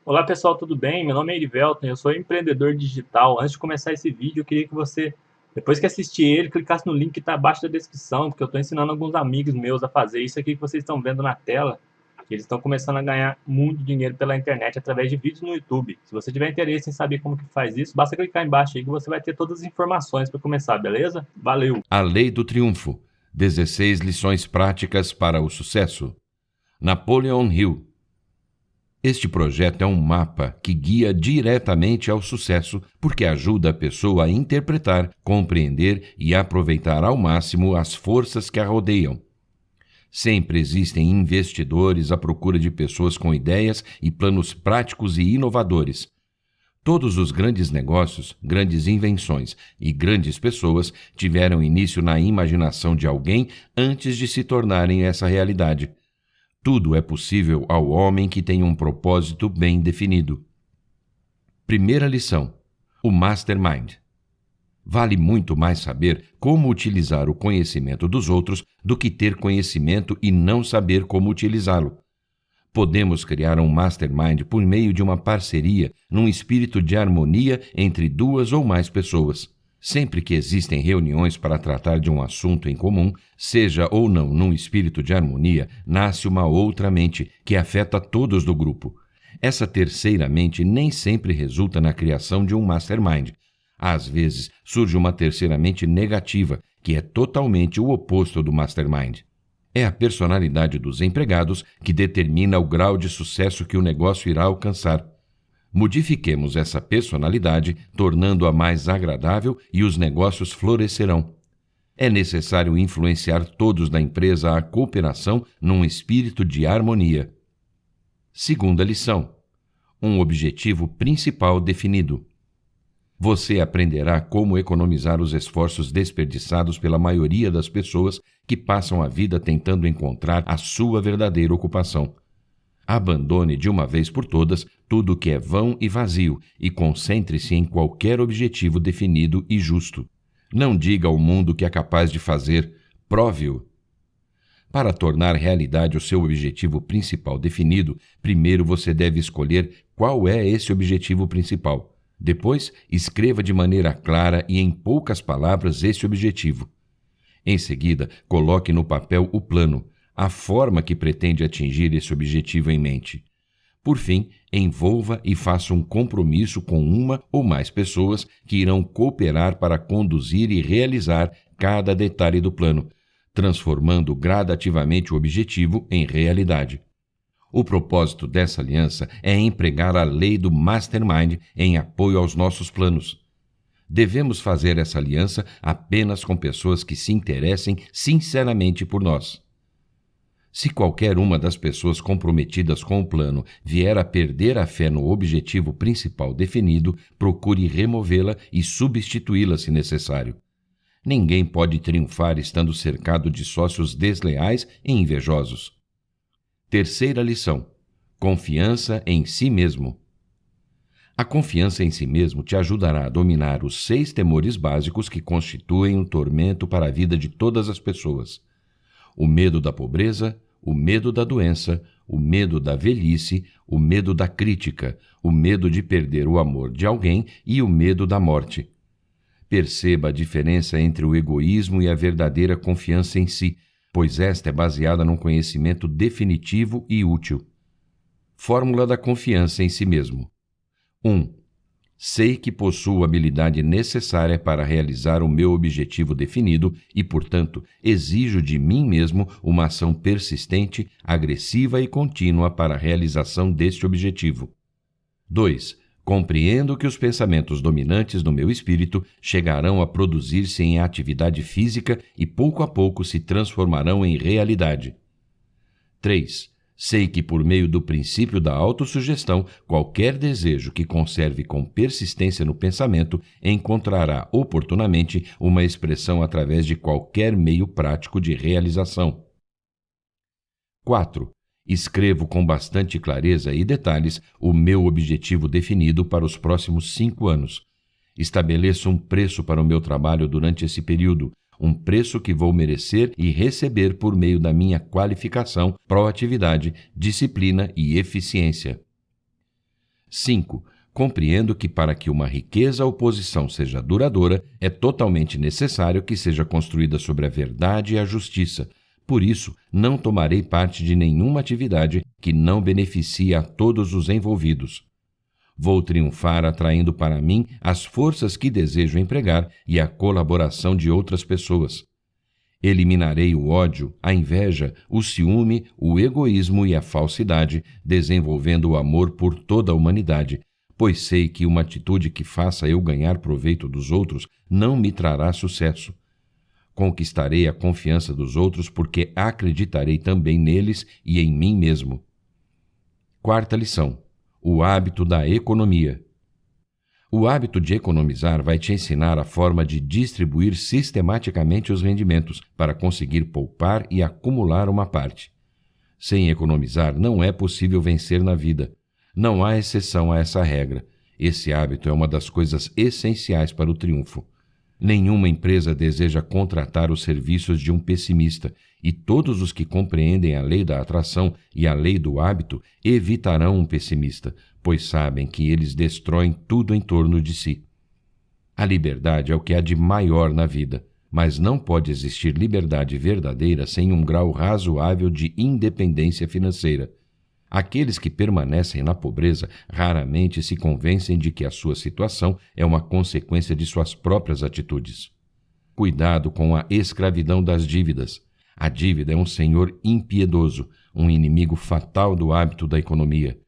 Olá pessoal, tudo bem? Meu nome é Erivelton, eu sou empreendedor digital. Antes de começar esse vídeo, eu queria que você, depois que assistir ele, clicasse no link que está abaixo da descrição, porque eu estou ensinando alguns amigos meus a fazer isso aqui que vocês estão vendo na tela, que eles estão começando a ganhar muito dinheiro pela internet através de vídeos no YouTube. Se você tiver interesse em saber como que faz isso, basta clicar embaixo aí que você vai ter todas as informações para começar, beleza? Valeu! A Lei do Triunfo. 16 lições práticas para o sucesso. Napoleon Hill. Este projeto é um mapa que guia diretamente ao sucesso porque ajuda a pessoa a interpretar, compreender e aproveitar ao máximo as forças que a rodeiam. Sempre existem investidores à procura de pessoas com ideias e planos práticos e inovadores. Todos os grandes negócios, grandes invenções e grandes pessoas tiveram início na imaginação de alguém antes de se tornarem essa realidade. Tudo é possível ao homem que tem um propósito bem definido. Primeira lição: o Mastermind. Vale muito mais saber como utilizar o conhecimento dos outros do que ter conhecimento e não saber como utilizá-lo. Podemos criar um mastermind por meio de uma parceria num espírito de harmonia entre duas ou mais pessoas. Sempre que existem reuniões para tratar de um assunto em comum, seja ou não num espírito de harmonia, nasce uma outra mente que afeta todos do grupo. Essa terceira mente nem sempre resulta na criação de um mastermind. Às vezes surge uma terceira mente negativa, que é totalmente o oposto do mastermind. É a personalidade dos empregados que determina o grau de sucesso que o negócio irá alcançar. Modifiquemos essa personalidade, tornando-a mais agradável e os negócios florescerão. É necessário influenciar todos da empresa à cooperação num espírito de harmonia. Segunda lição: um objetivo principal definido. Você aprenderá como economizar os esforços desperdiçados pela maioria das pessoas que passam a vida tentando encontrar a sua verdadeira ocupação. Abandone de uma vez por todas tudo que é vão e vazio e concentre-se em qualquer objetivo definido e justo. Não diga ao mundo que é capaz de fazer, prove-o. Para tornar realidade o seu objetivo principal definido, primeiro você deve escolher qual é esse objetivo principal. Depois, escreva de maneira clara e em poucas palavras esse objetivo. Em seguida, coloque no papel o plano, a forma que pretende atingir esse objetivo em mente. Por fim, envolva e faça um compromisso com uma ou mais pessoas que irão cooperar para conduzir e realizar cada detalhe do plano, transformando gradativamente o objetivo em realidade. O propósito dessa aliança é empregar a lei do Mastermind em apoio aos nossos planos. Devemos fazer essa aliança apenas com pessoas que se interessem sinceramente por nós. Se qualquer uma das pessoas comprometidas com o plano vier a perder a fé no objetivo principal definido, procure removê-la e substituí-la se necessário. Ninguém pode triunfar estando cercado de sócios desleais e invejosos. Terceira lição: confiança em si mesmo. A confiança em si mesmo te ajudará a dominar os 6 temores básicos que constituem um tormento para a vida de todas as pessoas: o medo da pobreza, o medo da doença, o medo da velhice, o medo da crítica, o medo de perder o amor de alguém e o medo da morte. Perceba a diferença entre o egoísmo e a verdadeira confiança em si, pois esta é baseada num conhecimento definitivo e útil. Fórmula da confiança em si mesmo. 1. Sei que possuo a habilidade necessária para realizar o meu objetivo definido e, portanto, exijo de mim mesmo uma ação persistente, agressiva e contínua para a realização deste objetivo. 2. Compreendo que os pensamentos dominantes do meu espírito chegarão a produzir-se em atividade física e pouco a pouco se transformarão em realidade. 3. Sei que por meio do princípio da autossugestão, qualquer desejo que conserve com persistência no pensamento encontrará oportunamente uma expressão através de qualquer meio prático de realização. 4. Escrevo com bastante clareza e detalhes o meu objetivo definido para os próximos 5 anos. Estabeleço um preço para o meu trabalho durante esse período, um preço que vou merecer e receber por meio da minha qualificação, proatividade, disciplina e eficiência. 5. Compreendo que para que uma riqueza ou posição seja duradoura, é totalmente necessário que seja construída sobre a verdade e a justiça. Por isso, não tomarei parte de nenhuma atividade que não beneficie a todos os envolvidos. Vou triunfar atraindo para mim as forças que desejo empregar e a colaboração de outras pessoas. Eliminarei o ódio, a inveja, o ciúme, o egoísmo e a falsidade, desenvolvendo o amor por toda a humanidade, pois sei que uma atitude que faça eu ganhar proveito dos outros não me trará sucesso. Conquistarei a confiança dos outros porque acreditarei também neles e em mim mesmo. 4ª lição: o hábito da economia. O hábito de economizar vai te ensinar a forma de distribuir sistematicamente os rendimentos para conseguir poupar e acumular uma parte. Sem economizar, não é possível vencer na vida. Não há exceção a essa regra. Esse hábito é uma das coisas essenciais para o triunfo. Nenhuma empresa deseja contratar os serviços de um pessimista, e todos os que compreendem a lei da atração e a lei do hábito evitarão um pessimista, pois sabem que eles destroem tudo em torno de si. A liberdade é o que há de maior na vida, mas não pode existir liberdade verdadeira sem um grau razoável de independência financeira. Aqueles que permanecem na pobreza raramente se convencem de que a sua situação é uma consequência de suas próprias atitudes. Cuidado com a escravidão das dívidas. A dívida é um senhor impiedoso, um inimigo fatal do hábito da economia.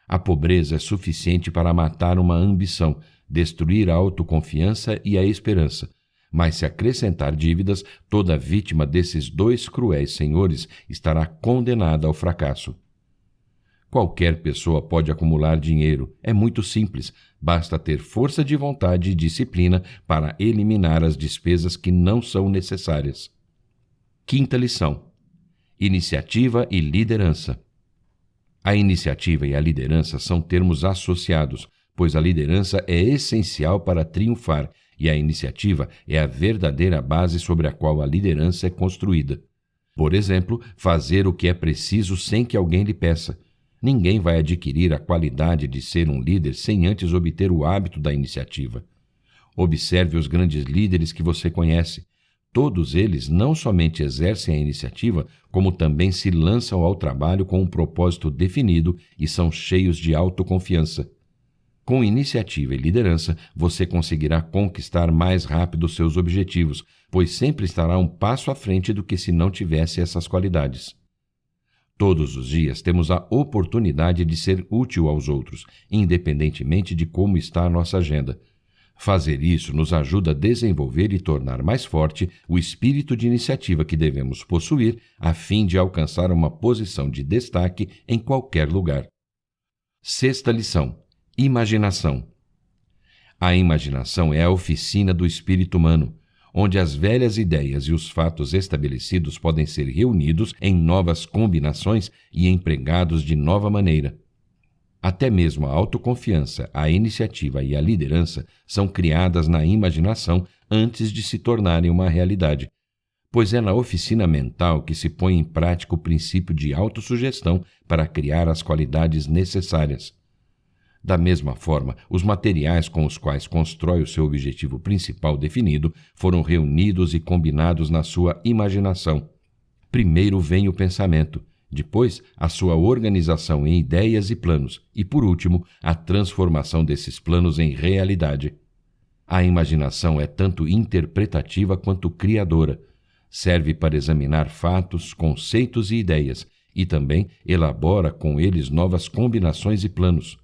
A pobreza é suficiente para matar uma ambição, destruir a autoconfiança e a esperança. Mas se acrescentar dívidas, toda vítima desses dois cruéis senhores estará condenada ao fracasso. Qualquer pessoa pode acumular dinheiro, é muito simples, basta ter força de vontade e disciplina para eliminar as despesas que não são necessárias. 5ª lição: iniciativa e liderança. A iniciativa e a liderança são termos associados, pois a liderança é essencial para triunfar e a iniciativa é a verdadeira base sobre a qual a liderança é construída. Por exemplo, fazer o que é preciso sem que alguém lhe peça. Ninguém vai adquirir a qualidade de ser um líder sem antes obter o hábito da iniciativa. Observe os grandes líderes que você conhece. Todos eles não somente exercem a iniciativa, como também se lançam ao trabalho com um propósito definido e são cheios de autoconfiança. Com iniciativa e liderança, você conseguirá conquistar mais rápido seus objetivos, pois sempre estará um passo à frente do que se não tivesse essas qualidades. Todos os dias temos a oportunidade de ser útil aos outros, independentemente de como está a nossa agenda. Fazer isso nos ajuda a desenvolver e tornar mais forte o espírito de iniciativa que devemos possuir a fim de alcançar uma posição de destaque em qualquer lugar. 6ª lição: imaginação. A imaginação é a oficina do espírito humano, onde as velhas ideias e os fatos estabelecidos podem ser reunidos em novas combinações e empregados de nova maneira. Até mesmo a autoconfiança, a iniciativa e a liderança são criadas na imaginação antes de se tornarem uma realidade, pois é na oficina mental que se põe em prática o princípio de autossugestão para criar as qualidades necessárias. Da mesma forma, os materiais com os quais constrói o seu objetivo principal definido foram reunidos e combinados na sua imaginação. Primeiro vem o pensamento, depois a sua organização em ideias e planos e, por último, a transformação desses planos em realidade. A imaginação é tanto interpretativa quanto criadora. Serve para examinar fatos, conceitos e ideias e também elabora com eles novas combinações e planos.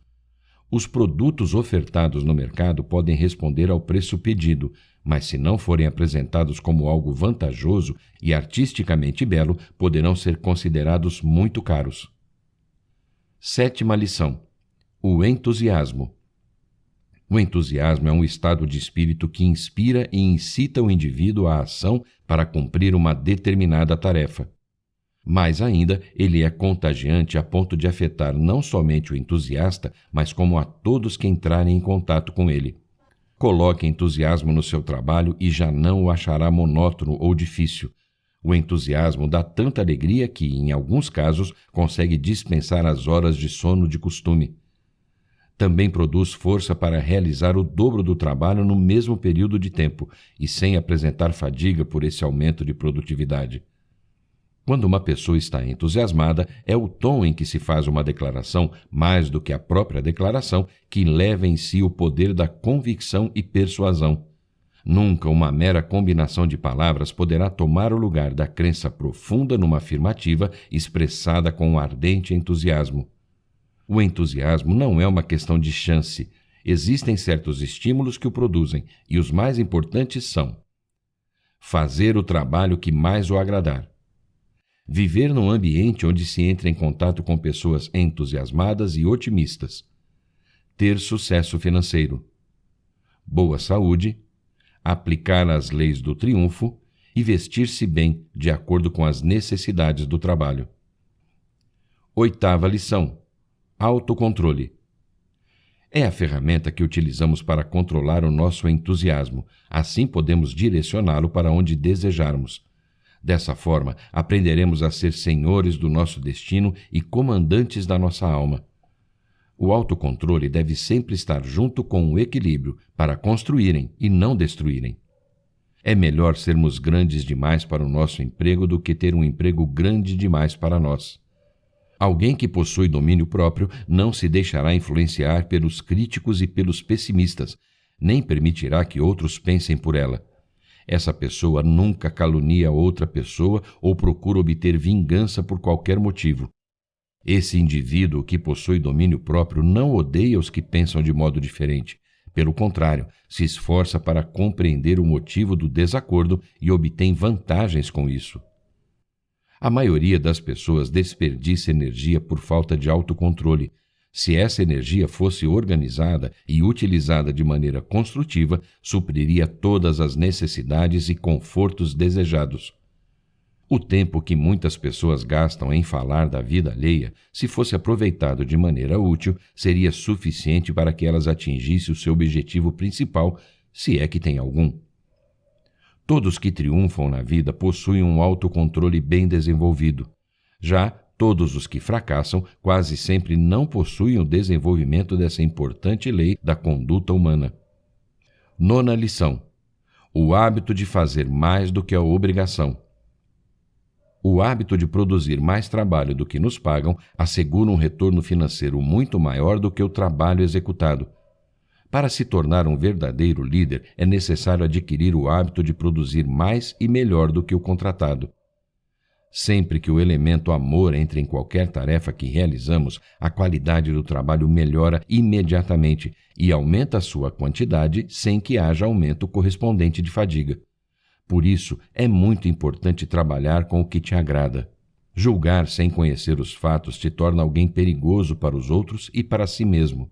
Os produtos ofertados no mercado podem responder ao preço pedido, mas se não forem apresentados como algo vantajoso e artisticamente belo, poderão ser considerados muito caros. 7ª lição: o entusiasmo. O entusiasmo é um estado de espírito que inspira e incita o indivíduo à ação para cumprir uma determinada tarefa. Mais ainda, ele é contagiante a ponto de afetar não somente o entusiasta, mas como a todos que entrarem em contato com ele. Coloque entusiasmo no seu trabalho e já não o achará monótono ou difícil. O entusiasmo dá tanta alegria que, em alguns casos, consegue dispensar as horas de sono de costume. Também produz força para realizar o dobro do trabalho no mesmo período de tempo e sem apresentar fadiga por esse aumento de produtividade. Quando uma pessoa está entusiasmada, é o tom em que se faz uma declaração, mais do que a própria declaração, que leva em si o poder da convicção e persuasão. Nunca uma mera combinação de palavras poderá tomar o lugar da crença profunda numa afirmativa expressada com um ardente entusiasmo. O entusiasmo não é uma questão de chance. Existem certos estímulos que o produzem, e os mais importantes são: fazer o trabalho que mais o agradar, viver num ambiente onde se entra em contato com pessoas entusiasmadas e otimistas, ter sucesso financeiro, boa saúde, aplicar as leis do triunfo e vestir-se bem de acordo com as necessidades do trabalho. 8ª lição: autocontrole. É a ferramenta que utilizamos para controlar o nosso entusiasmo. Assim podemos direcioná-lo para onde desejarmos. Dessa forma, aprenderemos a ser senhores do nosso destino e comandantes da nossa alma. O autocontrole deve sempre estar junto com o equilíbrio para construírem e não destruírem. É melhor sermos grandes demais para o nosso emprego do que ter um emprego grande demais para nós. Alguém que possui domínio próprio não se deixará influenciar pelos críticos e pelos pessimistas, nem permitirá que outros pensem por ela. Essa pessoa nunca calunia outra pessoa ou procura obter vingança por qualquer motivo. Esse indivíduo que possui domínio próprio não odeia os que pensam de modo diferente. Pelo contrário, se esforça para compreender o motivo do desacordo e obtém vantagens com isso. A maioria das pessoas desperdiça energia por falta de autocontrole. Se essa energia fosse organizada e utilizada de maneira construtiva, supriria todas as necessidades e confortos desejados. O tempo que muitas pessoas gastam em falar da vida alheia, se fosse aproveitado de maneira útil, seria suficiente para que elas atingissem o seu objetivo principal, se é que tem algum. Todos que triunfam na vida possuem um autocontrole bem desenvolvido. Já todos os que fracassam quase sempre não possuem o desenvolvimento dessa importante lei da conduta humana. 9ª lição: o hábito de fazer mais do que a obrigação. O hábito de produzir mais trabalho do que nos pagam assegura um retorno financeiro muito maior do que o trabalho executado. Para se tornar um verdadeiro líder, é necessário adquirir o hábito de produzir mais e melhor do que o contratado. Sempre que o elemento amor entra em qualquer tarefa que realizamos, a qualidade do trabalho melhora imediatamente e aumenta a sua quantidade sem que haja aumento correspondente de fadiga. Por isso, é muito importante trabalhar com o que te agrada. Julgar sem conhecer os fatos te torna alguém perigoso para os outros e para si mesmo.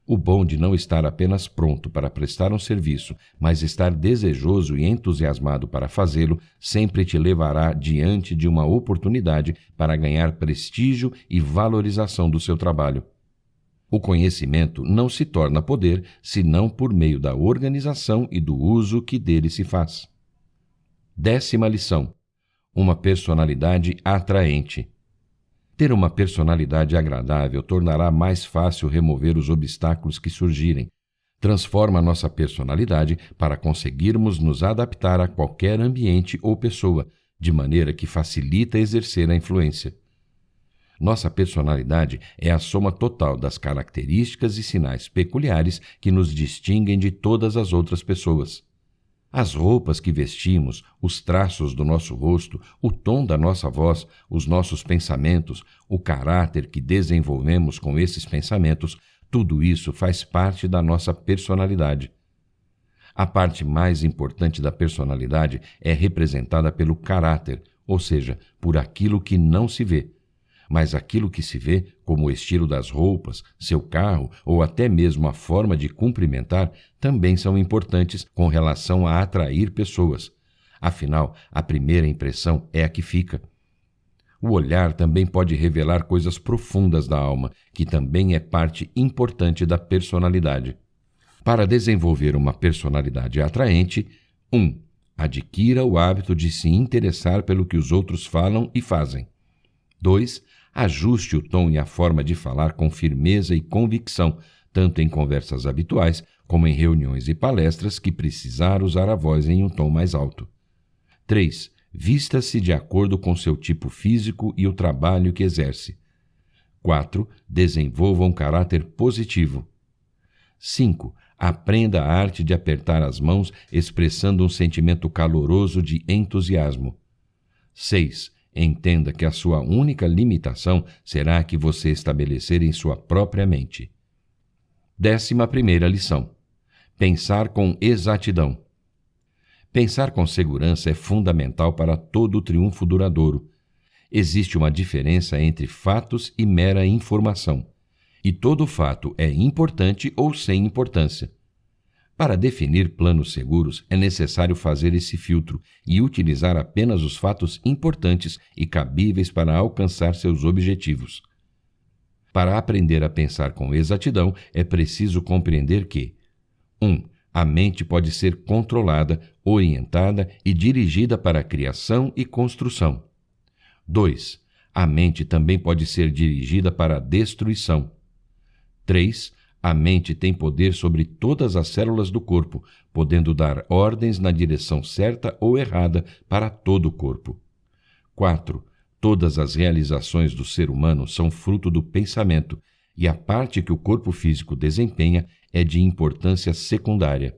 O bom de não estar apenas pronto para prestar um serviço, mas estar desejoso e entusiasmado para fazê-lo, sempre te levará diante de uma oportunidade para ganhar prestígio e valorização do seu trabalho. O conhecimento não se torna poder senão por meio da organização e do uso que dele se faz. 10ª lição: uma personalidade atraente. Ter uma personalidade agradável tornará mais fácil remover os obstáculos que surgirem. Transforma nossa personalidade para conseguirmos nos adaptar a qualquer ambiente ou pessoa, de maneira que facilita exercer a influência. Nossa personalidade é a soma total das características e sinais peculiares que nos distinguem de todas as outras pessoas. As roupas que vestimos, os traços do nosso rosto, o tom da nossa voz, os nossos pensamentos, o caráter que desenvolvemos com esses pensamentos, tudo isso faz parte da nossa personalidade. A parte mais importante da personalidade é representada pelo caráter, ou seja, por aquilo que não se vê. Mas aquilo que se vê, como o estilo das roupas, seu carro ou até mesmo a forma de cumprimentar, também são importantes com relação a atrair pessoas. Afinal, a primeira impressão é a que fica. O olhar também pode revelar coisas profundas da alma, que também é parte importante da personalidade. Para desenvolver uma personalidade atraente, 1. Adquira o hábito de se interessar pelo que os outros falam e fazem. 2. Ajuste o tom e a forma de falar com firmeza e convicção, tanto em conversas habituais como em reuniões e palestras que precisar usar a voz em um tom mais alto. 3. Vista-se de acordo com seu tipo físico e o trabalho que exerce. 4. Desenvolva um caráter positivo. 5. Aprenda a arte de apertar as mãos, expressando um sentimento caloroso de entusiasmo. 6. Entenda que a sua única limitação será a que você estabelecer em sua própria mente. 11ª lição. Pensar com exatidão. Pensar com segurança é fundamental para todo o triunfo duradouro. Existe uma diferença entre fatos e mera informação. E todo fato é importante ou sem importância. Para definir planos seguros, é necessário fazer esse filtro e utilizar apenas os fatos importantes e cabíveis para alcançar seus objetivos. Para aprender a pensar com exatidão, é preciso compreender que 1. A mente pode ser controlada, orientada e dirigida para a criação e construção. 2. A mente também pode ser dirigida para a destruição. 3. A mente tem poder sobre todas as células do corpo, podendo dar ordens na direção certa ou errada para todo o corpo. 4. Todas as realizações do ser humano são fruto do pensamento, e a parte que o corpo físico desempenha é de importância secundária.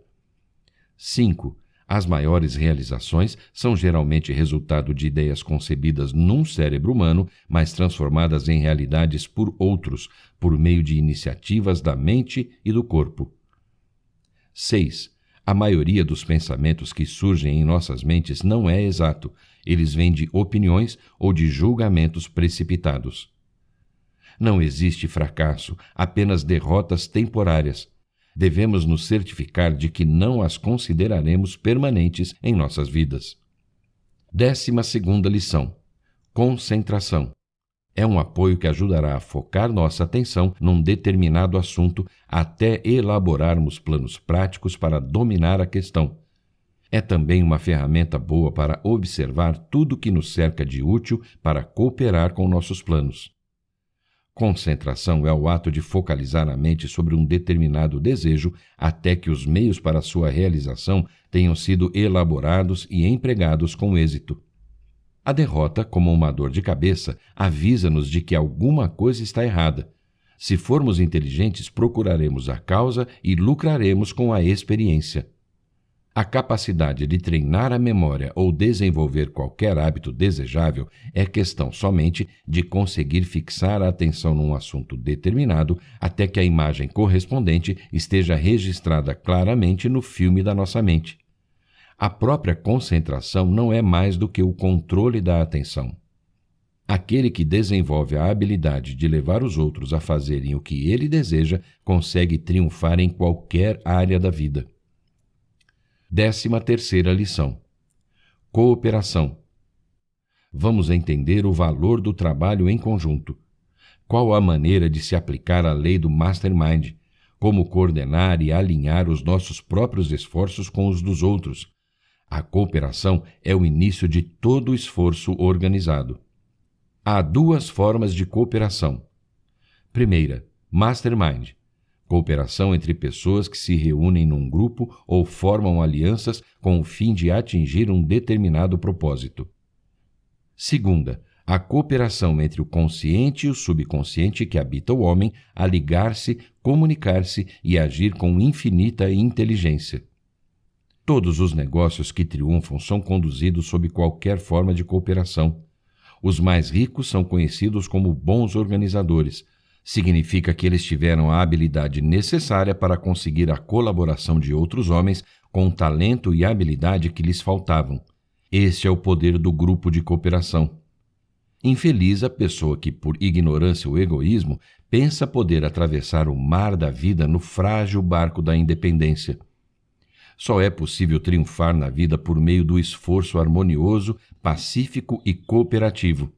5. As maiores realizações são geralmente resultado de ideias concebidas num cérebro humano, mas transformadas em realidades por outros, por meio de iniciativas da mente e do corpo. 6. A maioria dos pensamentos que surgem em nossas mentes não é exato, eles vêm de opiniões ou de julgamentos precipitados. Não existe fracasso, apenas derrotas temporárias. Devemos nos certificar de que não as consideraremos permanentes em nossas vidas. 12ª lição. Concentração. É um apoio que ajudará a focar nossa atenção num determinado assunto até elaborarmos planos práticos para dominar a questão. É também uma ferramenta boa para observar tudo que nos cerca de útil para cooperar com nossos planos. Concentração é o ato de focalizar a mente sobre um determinado desejo até que os meios para sua realização tenham sido elaborados e empregados com êxito. A derrota, como uma dor de cabeça, avisa-nos de que alguma coisa está errada. Se formos inteligentes, procuraremos a causa e lucraremos com a experiência. A capacidade de treinar a memória ou desenvolver qualquer hábito desejável é questão somente de conseguir fixar a atenção num assunto determinado até que a imagem correspondente esteja registrada claramente no filme da nossa mente. A própria concentração não é mais do que o controle da atenção. Aquele que desenvolve a habilidade de levar os outros a fazerem o que ele deseja consegue triunfar em qualquer área da vida. 13ª lição. Cooperação. Vamos entender o valor do trabalho em conjunto. Qual a maneira de se aplicar a lei do Mastermind? Como coordenar e alinhar os nossos próprios esforços com os dos outros? A cooperação é o início de todo esforço organizado. Há duas formas de cooperação. Primeira, Mastermind. Cooperação entre pessoas que se reúnem num grupo ou formam alianças com o fim de atingir um determinado propósito. Segunda, a cooperação entre o consciente e o subconsciente que habita o homem a ligar-se, comunicar-se e agir com infinita inteligência. Todos os negócios que triunfam são conduzidos sob qualquer forma de cooperação. Os mais ricos são conhecidos como bons organizadores. Significa que eles tiveram a habilidade necessária para conseguir a colaboração de outros homens com o talento e a habilidade que lhes faltavam. Este é o poder do grupo de cooperação. Infeliz a pessoa que, por ignorância ou egoísmo, pensa poder atravessar o mar da vida no frágil barco da independência. Só é possível triunfar na vida por meio do esforço harmonioso, pacífico e cooperativo.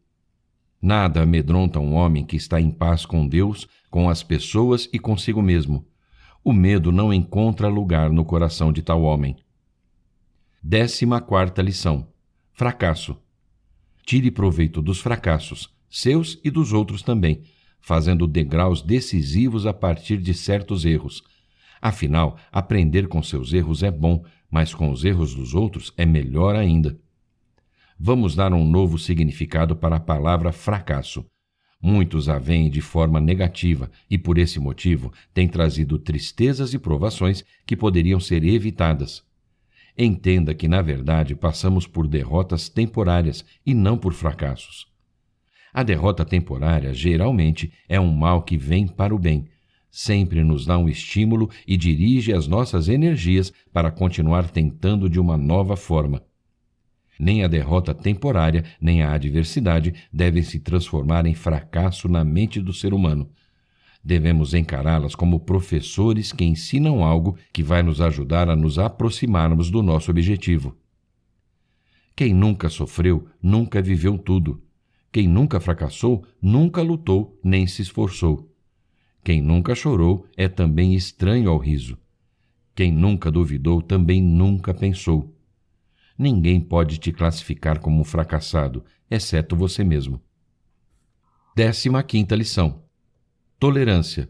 Nada amedronta um homem que está em paz com Deus, com as pessoas e consigo mesmo. O medo não encontra lugar no coração de tal homem. 14ª lição. Fracasso. Tire proveito dos fracassos, seus e dos outros também. fazendo degraus decisivos a partir de certos erros. Afinal, aprender com seus erros é bom, mas com os erros dos outros é melhor ainda. Vamos dar um novo significado para a palavra fracasso. Muitos a veem de forma negativa e, por esse motivo, têm trazido tristezas e provações que poderiam ser evitadas. Entenda que, na verdade, passamos por derrotas temporárias e não por fracassos. A derrota temporária, geralmente, é um mal que vem para o bem. Sempre nos dá um estímulo e dirige as nossas energias para continuar tentando de uma nova forma. Nem a derrota temporária, nem a adversidade devem se transformar em fracasso na mente do ser humano. Devemos encará-las como professores que ensinam algo que vai nos ajudar a nos aproximarmos do nosso objetivo. Quem nunca sofreu, nunca viveu tudo. Quem nunca fracassou, nunca lutou nem se esforçou. Quem nunca chorou é também estranho ao riso. Quem nunca duvidou também nunca pensou. Ninguém pode te classificar como um fracassado, exceto você mesmo. 15ª lição. Tolerância.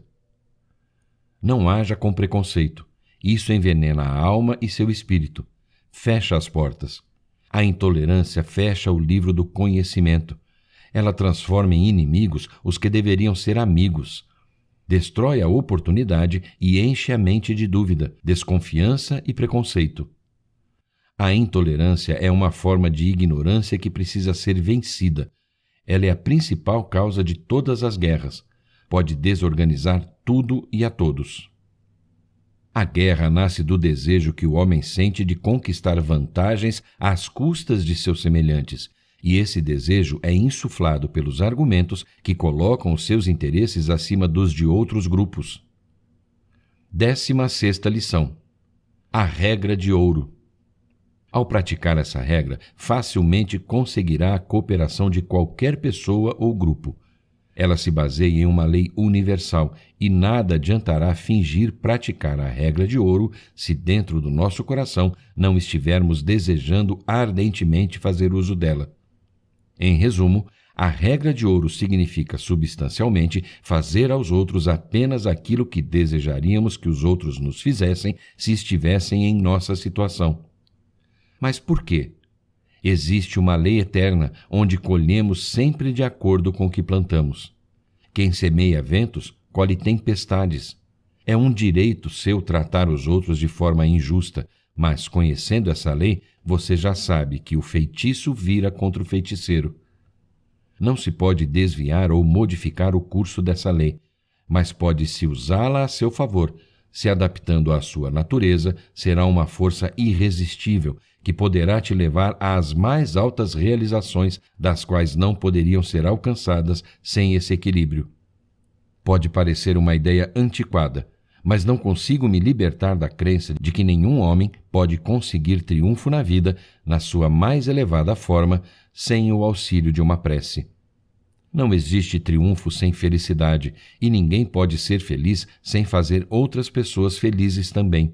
Não haja com preconceito. Isso envenena a alma e seu espírito. Fecha as portas. A intolerância fecha o livro do conhecimento. Ela transforma em inimigos os que deveriam ser amigos. Destrói a oportunidade e enche a mente de dúvida, desconfiança e preconceito. A intolerância é uma forma de ignorância que precisa ser vencida. Ela é a principal causa de todas as guerras. Pode desorganizar tudo e a todos. A guerra nasce do desejo que o homem sente de conquistar vantagens às custas de seus semelhantes, e esse desejo é insuflado pelos argumentos que colocam os seus interesses acima dos de outros grupos. 16ª lição. A regra de ouro. Ao praticar essa regra, facilmente conseguirá a cooperação de qualquer pessoa ou grupo. Ela se baseia em uma lei universal e nada adiantará fingir praticar a regra de ouro se dentro do nosso coração não estivermos desejando ardentemente fazer uso dela. Em resumo, a regra de ouro significa substancialmente fazer aos outros apenas aquilo que desejaríamos que os outros nos fizessem se estivessem em nossa situação. Mas por quê? Existe uma lei eterna, onde colhemos sempre de acordo com o que plantamos. Quem semeia ventos, colhe tempestades. É um direito seu tratar os outros de forma injusta, mas conhecendo essa lei, você já sabe que o feitiço vira contra o feiticeiro. Não se pode desviar ou modificar o curso dessa lei, mas pode-se usá-la a seu favor. Se adaptando à sua natureza, será uma força irresistível, que poderá te levar às mais altas realizações, das quais não poderiam ser alcançadas sem esse equilíbrio. Pode parecer uma ideia antiquada, mas não consigo me libertar da crença de que nenhum homem pode conseguir triunfo na vida, na sua mais elevada forma, sem o auxílio de uma prece. Não existe triunfo sem felicidade, e ninguém pode ser feliz sem fazer outras pessoas felizes também.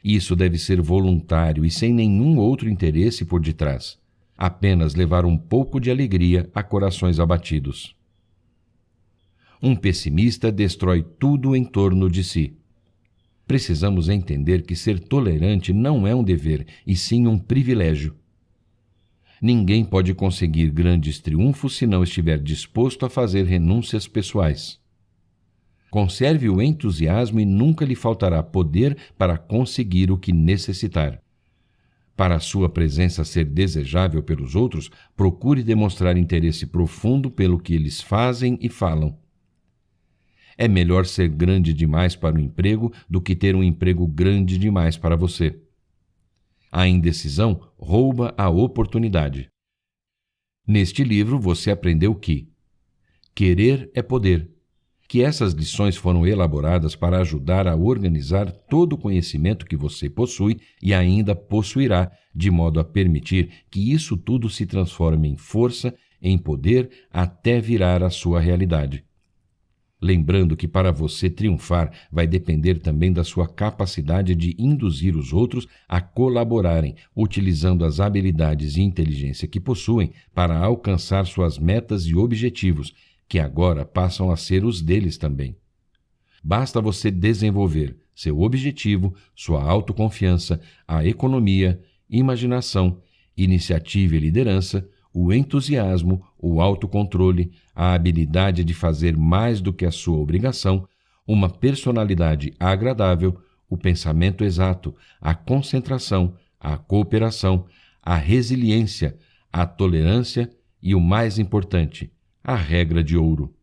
Isso deve ser voluntário e sem nenhum outro interesse por detrás. Apenas levar um pouco de alegria a corações abatidos. Um pessimista destrói tudo em torno de si. Precisamos entender que ser tolerante não é um dever, e sim um privilégio. Ninguém pode conseguir grandes triunfos se não estiver disposto a fazer renúncias pessoais. Conserve o entusiasmo e nunca lhe faltará poder para conseguir o que necessitar. Para a sua presença ser desejável pelos outros, procure demonstrar interesse profundo pelo que eles fazem e falam. É melhor ser grande demais para o emprego do que ter um emprego grande demais para você. A indecisão rouba a oportunidade. Neste livro você aprendeu que querer é poder, que essas lições foram elaboradas para ajudar a organizar todo o conhecimento que você possui e ainda possuirá, de modo a permitir que isso tudo se transforme em força, em poder, até virar a sua realidade. Lembrando que para você triunfar vai depender também da sua capacidade de induzir os outros a colaborarem, utilizando as habilidades e inteligência que possuem para alcançar suas metas e objetivos, que agora passam a ser os deles também. Basta você desenvolver seu objetivo, sua autoconfiança, a economia, imaginação, iniciativa e liderança, o entusiasmo, o autocontrole, a habilidade de fazer mais do que a sua obrigação, uma personalidade agradável, o pensamento exato, a concentração, a cooperação, a resiliência, a tolerância e, o mais importante, a regra de ouro.